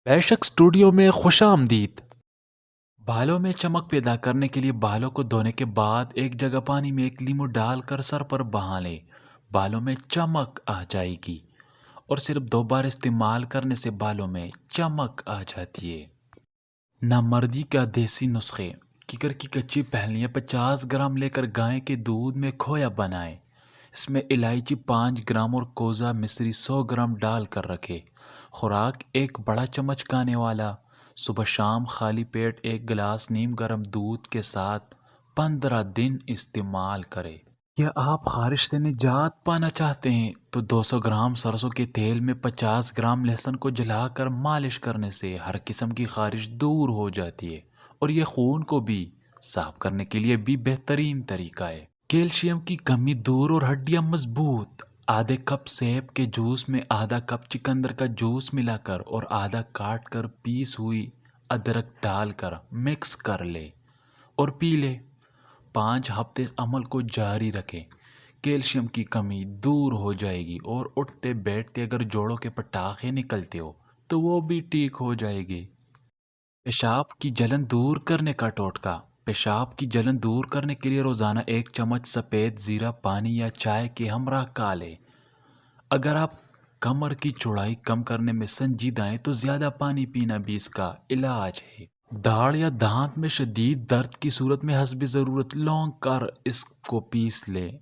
बेशक स्टूडियो में खुश आमदीद। बालों में चमक पैदा करने के लिए बालों को धोने के बाद एक जगह पानी में एक लीमू डालकर सर पर बहा लें। बालों में चमक आ जाएगी। और सिर्फ 2 बार इस्तेमाल करने से बालों में चमक आ जाती है। नामर्दी का देसी नुस्खे। कीकर की कच्ची पहलियाँ 50 ग्राम लेकर गाय के दूध में खोया बनाएं। इसमें इलायची 5 ग्राम और कोज़ा मिश्री 100 ग्राम डाल कर रखें। खुराक एक बड़ा चम्मच खाने वाला। सुबह शाम खाली पेट 1 गिलास नीम गर्म दूध के साथ 15 दिन इस्तेमाल करें। या आप खारिश से निजात पाना चाहते हैं तो 200 ग्राम सरसों के तेल में 50 ग्राम लहसुन को जलाकर मालिश करने से हर किस्म की खारिश दूर हो जाती है। और ये खून को भी साफ करने के लिए भी बेहतरीन तरीका है। कैल्शियम की कमी दूर और हड्डियां मजबूत। आधे कप सेब के जूस में आधा कप चुकंदर का जूस मिलाकर और आधा काट कर पीस हुई अदरक डालकर मिक्स कर ले और पी ले। 5 हफ्ते इस अमल को जारी रखें। कैल्शियम की कमी दूर हो जाएगी और उठते बैठते अगर जोड़ों के पटाखे निकलते हो तो वो भी ठीक हो जाएगी। पेशाब की जलन दूर करने का टोटका। पेशाब की जलन दूर करने के लिए रोज़ाना 1 चम्मच सफ़ेद ज़ीरा पानी या चाय के हमरा खा लें। अगर आप कमर की चौड़ाई कम करने में संजीदा हैं तो ज़्यादा पानी पीना भी इसका इलाज है। दाढ़ या दांत में शदीद दर्द की सूरत में हस्ब ज़रूरत लौंग कर इसको पीस लें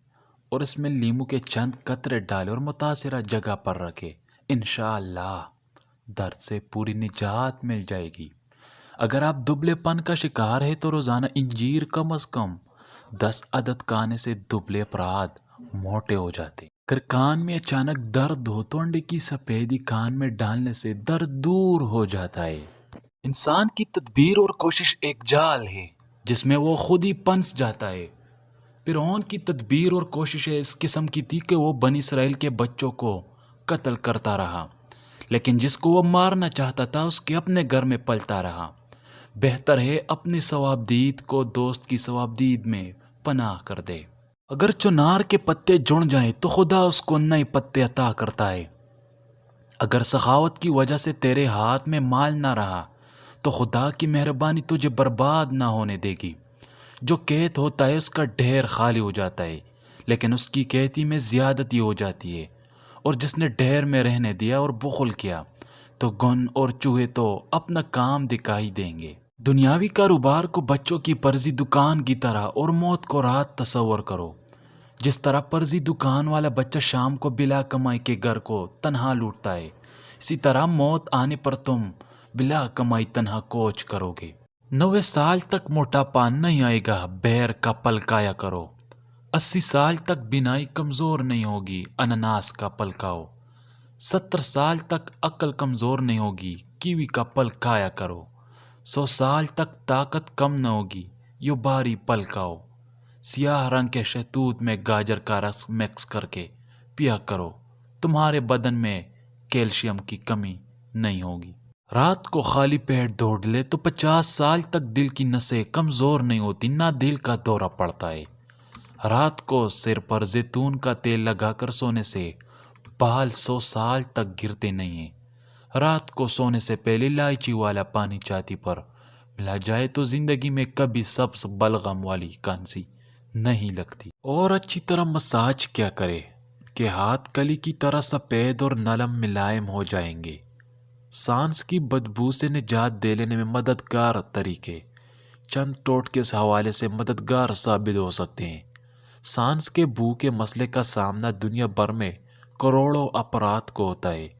और इसमें नींबू के चंद कतरे डालें और मुतासिरा जगह पर रखें। इंशाअल्लाह दर्द से पूरी निजात मिल जाएगी। अगर आप दुबलेपन का शिकार है तो रोज़ाना इंजीर कम से कम 10 अदद खाने से दुबले अफराद मोटे हो जाते। अगर कान में अचानक दर्द हो तो अंडे की सफ़ेदी कान में डालने से दर्द दूर हो जाता है। इंसान की तदबीर और कोशिश एक जाल है जिसमें वो खुद ही फंस जाता है। फिरौन की तदबीर और कोशिशें इस किस्म की थी कि वो बनी इसराइल के बच्चों को कत्ल करता रहा, लेकिन जिसको वो मारना चाहता था उसके अपने घर में पलता रहा। बेहतर है अपनी सवाबदीद को दोस्त की सवाबदीद में पनाह कर दे। अगर चुनार के पत्ते जुड़ जाएं तो खुदा उसको नए पत्ते अता करता है। अगर सखावत की वजह से तेरे हाथ में माल ना रहा तो खुदा की मेहरबानी तुझे बर्बाद ना होने देगी। जो कैद होता है उसका ढेर खाली हो जाता है, लेकिन उसकी कैदी में ज़्यादती हो जाती है। और जिसने ढेर में रहने दिया और बुखल किया तो गुन और चूहे तो अपना काम दिखाई देंगे। दुनियावी कारोबार को बच्चों की पर्जी दुकान की तरह और मौत को रात तस्वर करो। जिस तरह पर्जी दुकान वाला बच्चा शाम को बिला कमाई के घर को तन्हा लूटता है, इसी तरह मौत आने पर तुम बिला कमाई तन्हा कोच करोगे। 90 साल तक मोटापा नहीं आएगा, बैर का पलकाया करो। 80 साल तक बिनाई कमज़ोर नहीं होगी, अनानास का पलकाओ। 70 साल तक अक्ल कमज़ोर नहीं होगी, कीवी का पलकाया करो। 100 साल तक ताकत कम न होगी, यो बारी पलकाओ। सियाह रंग के शहतूत में गाजर का रस मिक्स करके पिया करो, तुम्हारे बदन में कैल्शियम की कमी नहीं होगी। रात को खाली पेट दौड़ ले तो 50 साल तक दिल की नसें कमज़ोर नहीं होती, ना दिल का दौरा पड़ता है। रात को सिर पर जैतून का तेल लगाकर सोने से बाल 100 साल तक गिरते नहीं हैं। रात को सोने से पहले इलायची वाला पानी छाती पर मिला जाए तो जिंदगी में कभी सब्ज बलगम वाली कांसी नहीं लगती। और अच्छी तरह मसाज क्या करे कि हाथ कली की तरह सफ़ेद और नरम मुलायम हो जाएंगे। सांस की बदबू से निजात दे लेने में मददगार तरीके चंद टोटके इस हवाले से मददगार साबित हो सकते हैं। सांस के बू के मसले का सामना दुनिया भर में करोड़ों अफराद को होता है।